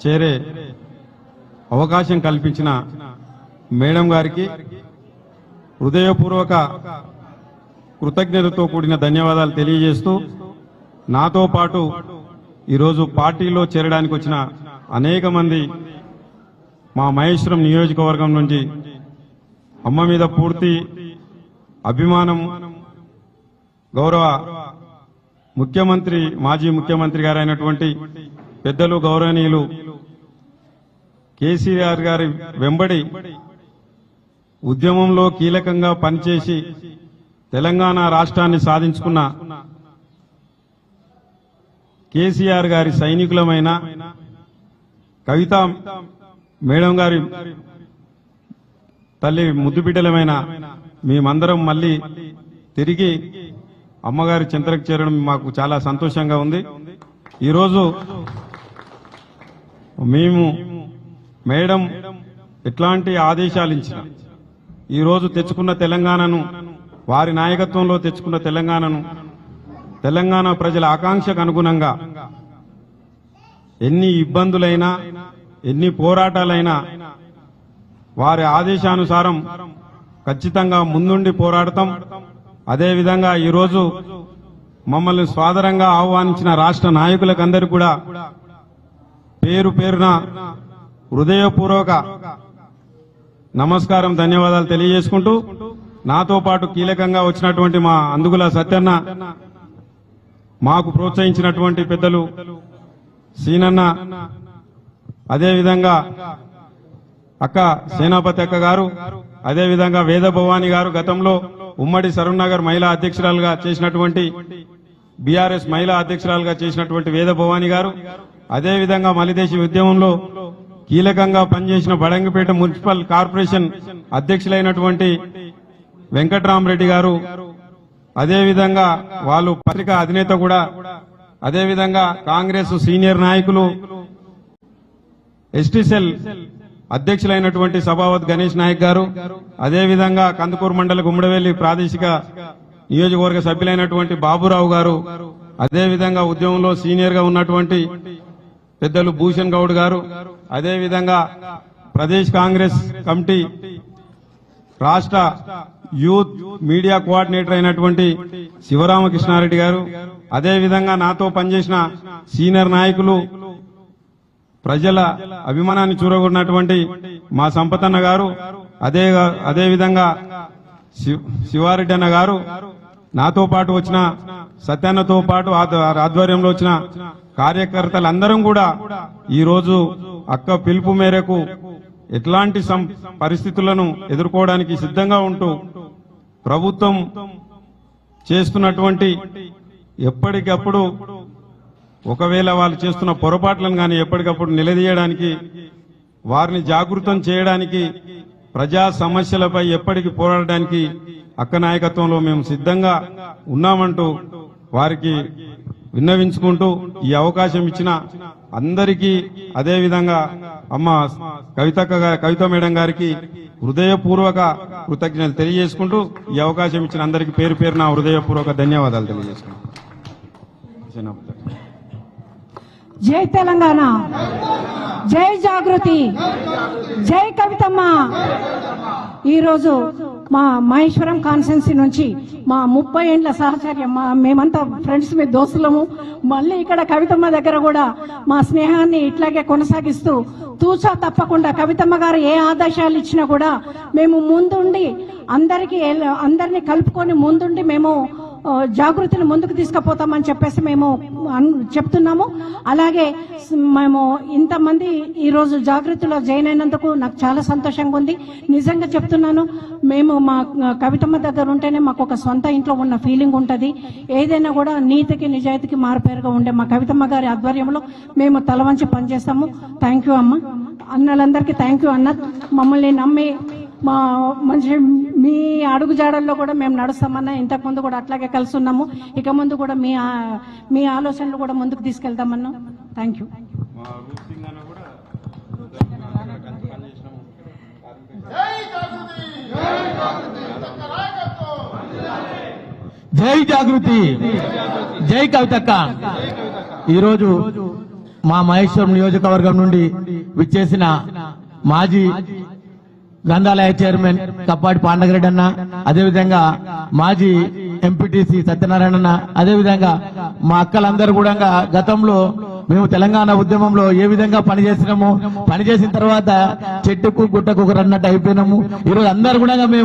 చేరే అవకాశం కల్పించిన మేడం గారికి హృదయపూర్వక కృతజ్ఞతతో కూడిన ధన్యవాదాలు తెలియజేస్తూ నాతో పాటు ఈరోజు పార్టీలో చేరడానికి వచ్చిన అనేక మంది మా మహేశ్వరం నియోజకవర్గం నుంచి అమ్మ మీద పూర్తి అభిమానం గౌరవ ముఖ్యమంత్రి మాజీ ముఖ్యమంత్రి గారైనటువంటి పెద్దలు గౌరవనీయులు కేసీఆర్ గారి వెంబడి ఉద్యమంలో కీలకంగా పనిచేసి తెలంగాణ రాష్ట్రాన్ని సాధించుకున్న కేసీఆర్ గారి సైనికులమైన కవిత మేడం గారి తల్లి ముద్దుబిడ్డలమైన మేమందరం మళ్ళీ తిరిగి అమ్మగారి చింతలకు చేరడం మాకు చాలా సంతోషంగా ఉంది. ఈరోజు మేము మేడం ఎట్లాంటి ఆదేశాలు ఇచ్చినా ఈరోజు తెచ్చుకున్న తెలంగాణను వారి నాయకత్వంలో తెచ్చుకున్న తెలంగాణను తెలంగాణ ప్రజల ఆకాంక్షకు అనుగుణంగా ఎన్ని ఇబ్బందులైనా ఎన్ని పోరాటాలైనా వారి ఆదేశానుసారం ఖచ్చితంగా ముందుండి పోరాడతాం. అదేవిధంగా ఈరోజు మమ్మల్ని సాదరంగా ఆహ్వానించిన రాష్ట్ర నాయకులకందరూ కూడా పేరు పేరున హృదయపూర్వక నమస్కారం ధన్యవాదాలు తెలియజేసుకుంటూ నాతో పాటు కీలకంగా వచ్చినటువంటి మా అందుగుల సత్యన్న, మాకు ప్రోత్సహించినటువంటి పెద్దలు సీనన్న, అదేవిధంగా అక్క సేనాపతి అక్క గారు, అదేవిధంగా వేద భవాని గారు, గతంలో ఉమ్మడి సరూర్నగర్ మహిళా అధ్యక్షురాలుగా చేసినటువంటి బీఆర్ఎస్ మహిళా అధ్యక్షురాలుగా చేసినటువంటి వేద భవాని గారు, అదేవిధంగా మలిదేశీ ఉద్యమంలో కీలకంగా పనిచేసిన బడంగిపేట మున్సిపల్ కార్పొరేషన్ అధ్యక్షులైనటువంటి వెంకట్రామరెడ్డి గారు, అదేవిధంగా వాళ్ళు పత్రికా అధినేత కూడా, అదేవిధంగా కాంగ్రెస్ సీనియర్ నాయకులు ఎస్టీ సెల్ అధ్యక్షులైనటువంటి సభావత్ గణేష్ నాయక్ గారు, అదేవిధంగా కందుకూరు మండల గుమ్మడవెల్లి ప్రాదేశిక నియోజకవర్గ సభ్యులైనటువంటి బాబురావు గారు, అదేవిధంగా ఉద్యమంలో సీనియర్ గా ఉన్నటువంటి పెద్దలు భూషణ్ గౌడ్ గారు, అదేవిధంగా ప్రదేశ్ కాంగ్రెస్ కమిటీ రాష్ట్ర యూత్ మీడియా కోఆర్డినేటర్ అయినటువంటి శివరామకృష్ణారెడ్డి గారు, అదేవిధంగా నాతో పనిచేసిన సీనియర్ నాయకులు ప్రజల అభిమానాన్ని చూరగొన్నటువంటి మా సంపతన్న గారు, అదేవిధంగా శివారెడ్డి అన్న గారు, నాతో పాటు వచ్చిన సత్యన్నతో పాటు ఆధ్వర్యంలో వచ్చిన కార్యకర్తలందరం కూడా ఈరోజు అక్క పిలుపు మేరకు ఎట్లాంటి పరిస్థితులను ఎదుర్కోవడానికి సిద్ధంగా ఉంటూ ప్రభుత్వం చేస్తున్నటువంటి ఎప్పటికప్పుడు ఒకవేళ వాళ్ళు చేస్తున్న పొరపాట్లను కానీ ఎప్పటికప్పుడు నిలదీయడానికి, వారిని జాగృతం చేయడానికి, ప్రజా సమస్యలపై ఎప్పటికీ పోరాడడానికి అక్క నాయకత్వంలో మేము సిద్ధంగా ఉన్నామంటూ వారికి విన్నవించుకుంటూ ఈ అవకాశం ఇచ్చిన అందరికీ, అదేవిధంగా అమ్మ కవిత మేడం గారికి హృదయపూర్వక కృతజ్ఞతలు తెలియజేసుకుంటూ ఈ అవకాశం ఇచ్చిన అందరికీ పేరు పేరున హృదయపూర్వక ధన్యవాదాలు తెలియజేసుకుంటాం. జై తెలంగాణ, జై జాగృతి, జై కవితమ్మ. ఈరోజు మా మహేశ్వరం కాన్స్టిట్యున్సీ నుంచి మా 30 ఏండ్ల సహచర్యం, మేమంతా ఫ్రెండ్స్ మీ దోస్తులము. మళ్ళీ ఇక్కడ కవితమ్మ దగ్గర కూడా మా స్నేహాన్ని ఇట్లాగే కొనసాగిస్తూ తూచా తప్పకుండా కవితమ్మ గారు ఏ ఆదేశాలు ఇచ్చినా కూడా మేము ముందుండి అందరినీ కలుపుకొని ముందుండి మేము జాగృతిని ముందుకు తీసుకుపోతామని చెప్పేసి మేము చెప్తున్నాము. అలాగే మేము ఇంతమంది ఈరోజు జాగృతిలో జాయిన్ అయినందుకు నాకు చాలా సంతోషంగా ఉంది. నిజంగా చెప్తున్నాను, మేము మా కవితమ్మ దగ్గర ఉంటేనే మాకు ఒక సొంత ఇంట్లో ఉన్న ఫీలింగ్ ఉంటుంది. ఏదైనా కూడా నీతికి నిజాయితీకి మారుపేరుగా ఉండే మా కవితమ్మ గారి ఆధ్వర్యంలో మేము తల వంచి పనిచేస్తాము. థ్యాంక్ యూ అమ్మ. అన్నలందరికీ థ్యాంక్ యూ అన్న. మమ్మల్ని నమ్మి మా మంచి మీ అడుగు జాడల్లో కూడా మేము నడుస్తామన్నా. ఇంతకుముందు కూడా అట్లాగే కలిసి ఉన్నాము. ఇక ముందు కూడా మీ ఆలోచనలు కూడా ముందుకు తీసుకెళ్తామన్నా. Thank you. జై జాగృతి, జై కవితక్క. ఈరోజు మా మహేశ్వరం నియోజకవర్గం నుండి విచ్చేసిన మాజీ గ్రంథాలయ చైర్మన్ కప్పాటి పాండగరెడ్డి అన్న, అదేవిధంగా మాజీ ఎంపీటీసీ సత్యనారాయణ అన్న, అదేవిధంగా మా అక్కలందరూ కూడా గతంలో మేము తెలంగాణ ఉద్యమంలో ఏ విధంగా పనిచేసినాము, పనిచేసిన తర్వాత చెట్టుకు గుట్టకు ఒకరు అన్నట్టు అయిపోయినాము. ఈరోజు అందరు కూడా మేము